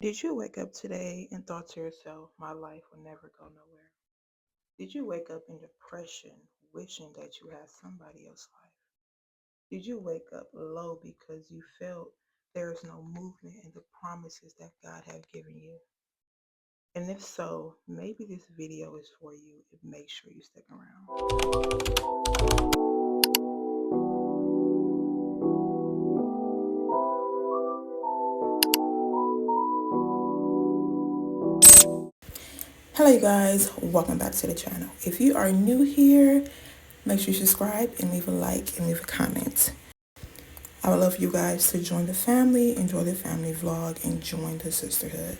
Did you wake up today and thought to yourself, my life will never go nowhere? Did you wake up in depression, wishing that you had somebody else's life? Did you wake up low because you felt there is no movement in the promises that God have given you? And if so, maybe this video is for you and make sure you stick around. Hello you guys, welcome back to the channel. If you are new here, make sure you subscribe and leave a like and leave a comment. I would love you guys to join the family, enjoy the family vlog, and join the sisterhood.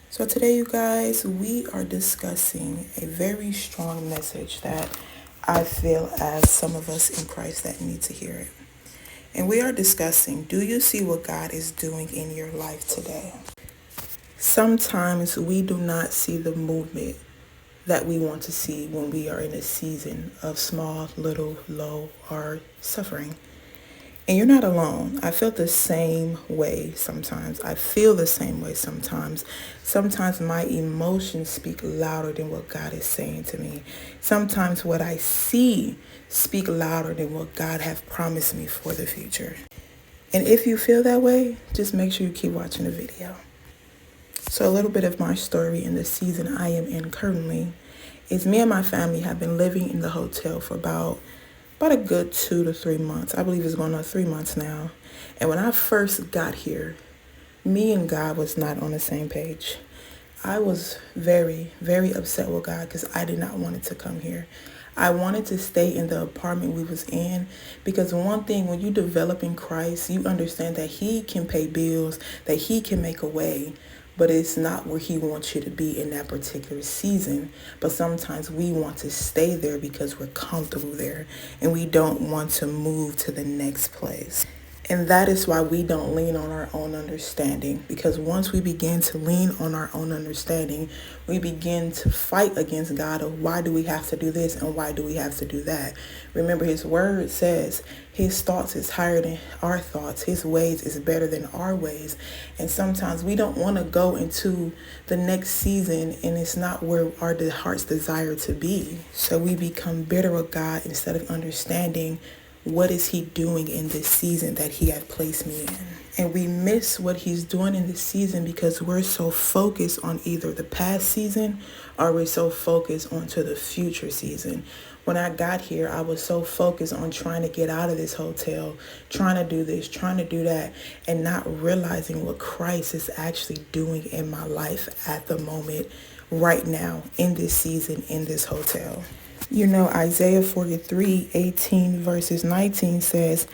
So today, you guys, we are discussing a very strong message that I feel as some of us in Christ that need to hear it. And we are discussing, do you see what God is doing in your life today? Sometimes we do not see the movement that we want to see when we are in a season of small, little, low, or suffering. And you're not alone. I feel the same way sometimes. I feel the same way sometimes. Sometimes my emotions speak louder than what God is saying to me. Sometimes what I see speak louder than what God has promised me for the future. And if you feel that way, just make sure you keep watching the video. So a little bit of my story in the season I am in currently is me and my family have been living in the hotel for about a good 2 to 3 months. I believe it's going on 3 months now. And when I first got here, me and God was not on the same page. I was very, very upset with God because I did not want it to come here. I wanted to stay in the apartment we was in because one thing, when you develop in Christ, you understand that he can pay bills, that he can make a way, but it's not where he wants you to be in that particular season. But sometimes we want to stay there because we're comfortable there and we don't want to move to the next place. And that is why we don't lean on our own understanding, because once we begin to lean on our own understanding, we begin to fight against God of why do we have to do this and why do we have to do that. Remember, his word says his thoughts is higher than our thoughts. His ways is better than our ways. And sometimes we don't want to go into the next season and it's not where our heart's desire to be. So we become bitter with God instead of understanding what is he doing in this season that he had placed me in. And we miss what he's doing in this season because we're so focused on either the past season or we're so focused onto the future season. When I got here, I was so focused on trying to get out of this hotel, trying to do this, trying to do that, and not realizing what Christ is actually doing in my life at the moment, right now, in this season, in this hotel. You know, Isaiah 43:18 verses 19 says,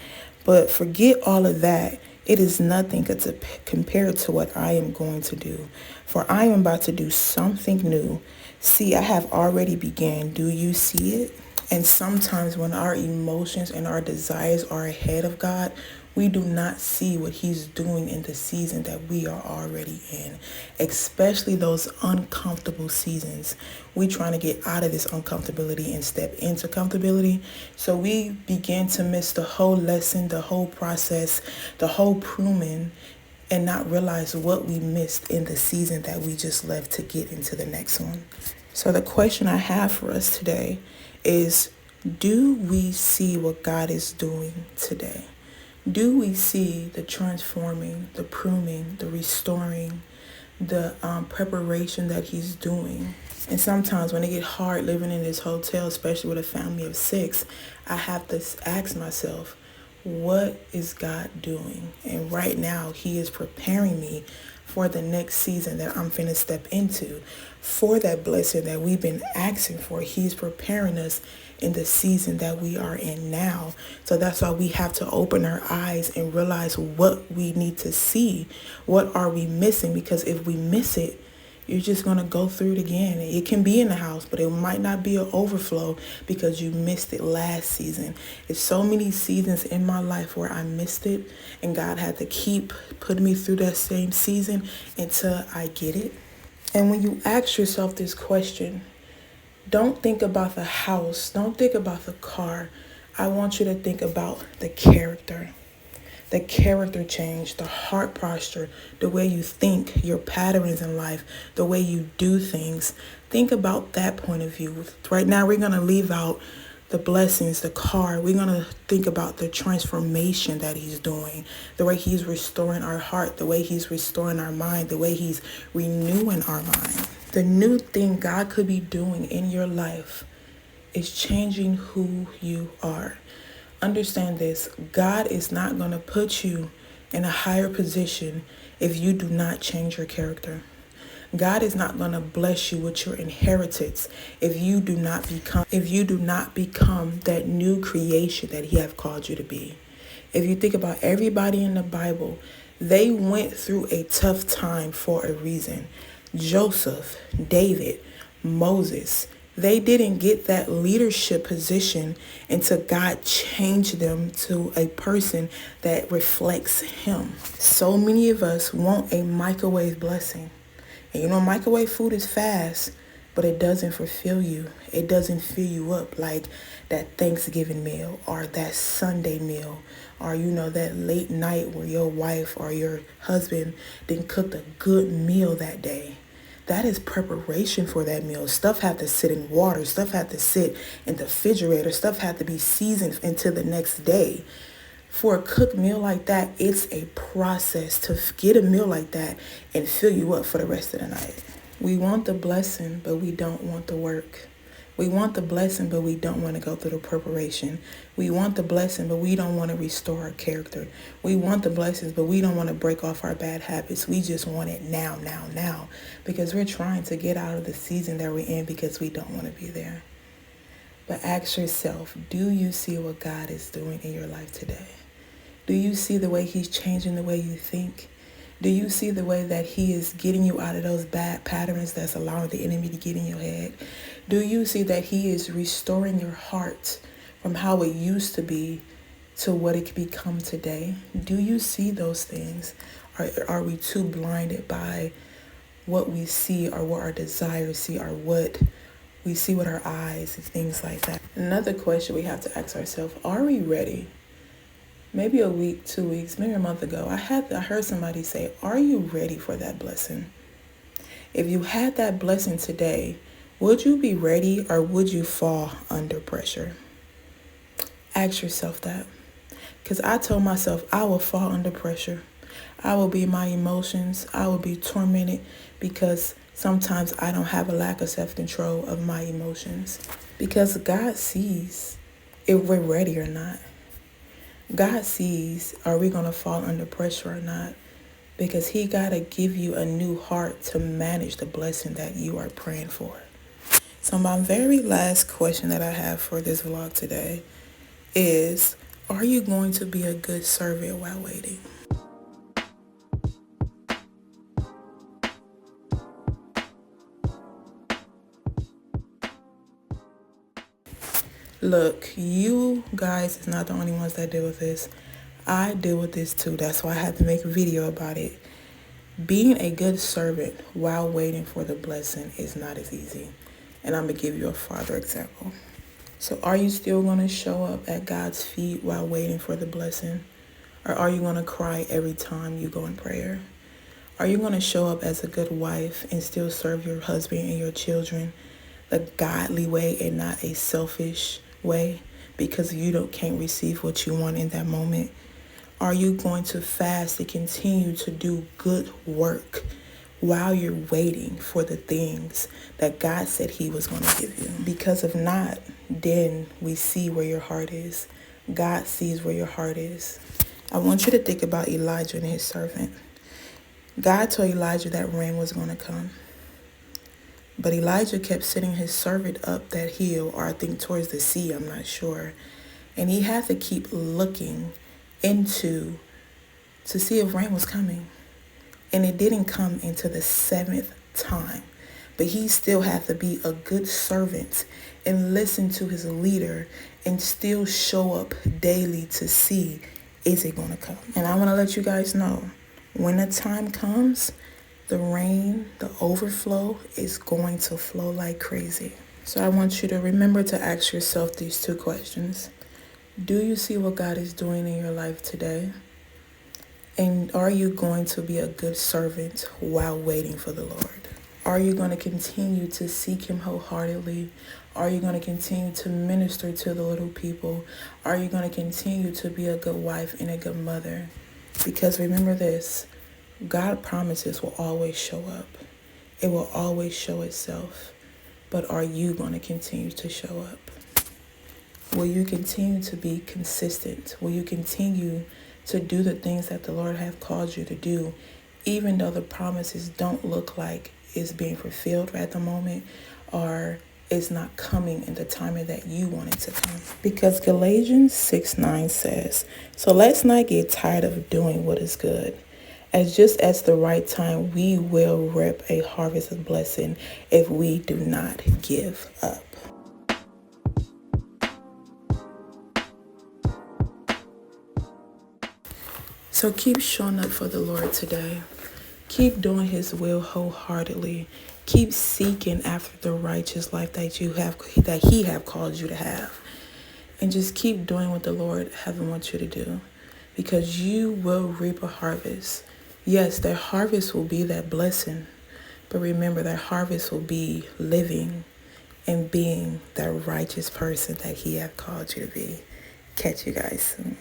but forget all of that. It is nothing compared to what I am going to do. For I am about to do something new. See, I have already began. Do you see it? And sometimes when our emotions and our desires are ahead of God, we do not see what he's doing in the season that we are already in, especially those uncomfortable seasons. We trying to get out of this uncomfortability and step into comfortability. So we begin to miss the whole lesson, the whole process, the whole pruning, and not realize what we missed in the season that we just left to get into the next one. So the question I have for us today is, do we see what God is doing today? Do we see the transforming, the pruning, the restoring, the preparation that he's doing? And sometimes when it get hard living in this hotel, especially with a family of 6, I have to ask myself, what is God doing? And right now he is preparing me for the next season that I'm finna step into, for that blessing that we've been asking for. He's preparing us in the season that we are in now. So that's why we have to open our eyes and realize what we need to see. What are we missing? Because if we miss it, you're just going to go through it again. It can be in the house, but it might not be an overflow because you missed it last season. It's so many seasons in my life where I missed it, and God had to keep putting me through that same season until I get it. And when you ask yourself this question, don't think about the house. Don't think about the car. I want you to think about the character. the character change, the heart posture, the way you think, your patterns in life, the way you do things. Think about that point of view. Right now, we're going to leave out the blessings, the car. We're going to think about the transformation that he's doing, the way he's restoring our heart, the way he's restoring our mind, the way he's renewing our mind. The new thing God could be doing in your life is changing who you are. Understand this, God is not going to put you in a higher position if you do not change your character. God is not going to bless you with your inheritance if you do not become that new creation that he have called you to be. If you think about everybody in the Bible, they went through a tough time for a reason. Joseph, David, Moses, they didn't get that leadership position until God changed them to a person that reflects him. So many of us want a microwave blessing. And you know, microwave food is fast, but it doesn't fulfill you. It doesn't fill you up like that Thanksgiving meal or that Sunday meal or, you know, that late night where your wife or your husband didn't cook a good meal that day. That is preparation for that meal. Stuff had to sit in water. Stuff had to sit in the refrigerator. Stuff had to be seasoned until the next day. For a cooked meal like that, it's a process to get a meal like that and fill you up for the rest of the night. We want the blessing, but we don't want the work. We want the blessing, but we don't want to go through the preparation. We want the blessing, but we don't want to restore our character. We want the blessings, but we don't want to break off our bad habits. We just want it now, because we're trying to get out of the season that we're in because we don't want to be there. But ask yourself, do you see what God is doing in your life today? Do you see the way he's changing the way you think? Do you see the way that he is getting you out of those bad patterns that's allowing the enemy to get in your head? Do you see that he is restoring your heart from how it used to be to what it can become today? Do you see those things? Are we too blinded by what we see or what our desires see or what we see with our eyes and things like that? Another question we have to ask ourselves, are we ready? Maybe a week, 2 weeks, maybe a month ago, I heard somebody say, are you ready for that blessing? If you had that blessing today, would you be ready or would you fall under pressure? Ask yourself that. Because I told myself I will fall under pressure. I will be my emotions. I will be tormented because sometimes I don't have a lack of self-control of my emotions. Because God sees if we're ready or not. God sees, are we going to fall under pressure or not? Because he got to give you a new heart to manage the blessing that you are praying for. So my very last question that I have for this vlog today is, are you going to be a good servant while waiting? Look, you guys is not the only ones that deal with this. I deal with this too. That's why I had to make a video about it. Being a good servant while waiting for the blessing is not as easy. And I'm going to give you a further example. So are you still going to show up at God's feet while waiting for the blessing? Or are you going to cry every time you go in prayer? Are you going to show up as a good wife and still serve your husband and your children the godly way and not a selfish way because you can't receive what you want in that moment? Are you going to fast to continue to do good work while you're waiting for the things that God said he was going to give you? Because if not, then we see where your heart is. God sees where your heart is. I want you to think about Elijah and his servant. God told Elijah that rain was going to come. But Elijah kept sending his servant up that hill, or I think towards the sea, I'm not sure. And he had to keep looking to see if rain was coming. And it didn't come into the 7th time. But he still had to be a good servant and listen to his leader and still show up daily to see, is it going to come? And I want to let you guys know, when the time comes, the rain, the overflow is going to flow like crazy. So I want you to remember to ask yourself these 2 questions. Do you see what God is doing in your life today? And are you going to be a good servant while waiting for the Lord? Are you going to continue to seek him wholeheartedly? Are you going to continue to minister to the little people? Are you going to continue to be a good wife and a good mother? Because remember this, God promises will always show up. It will always show itself. But are you going to continue to show up? Will you continue to be consistent? Will you continue to do the things that the Lord have called you to do, even though the promises don't look like it's being fulfilled at the moment, or it's not coming in the timing that you want it to come? Because Galatians 6:9 says, so let's not get tired of doing what is good. As just at the right time, we will reap a harvest of blessing if we do not give up. So keep showing up for the Lord today. Keep doing his will wholeheartedly. Keep seeking after the righteous life that he have called you to have. And just keep doing what the Lord wants you to do, because you will reap a harvest. Yes, that harvest will be that blessing. But remember, that harvest will be living and being that righteous person that he have called you to be. Catch you guys soon.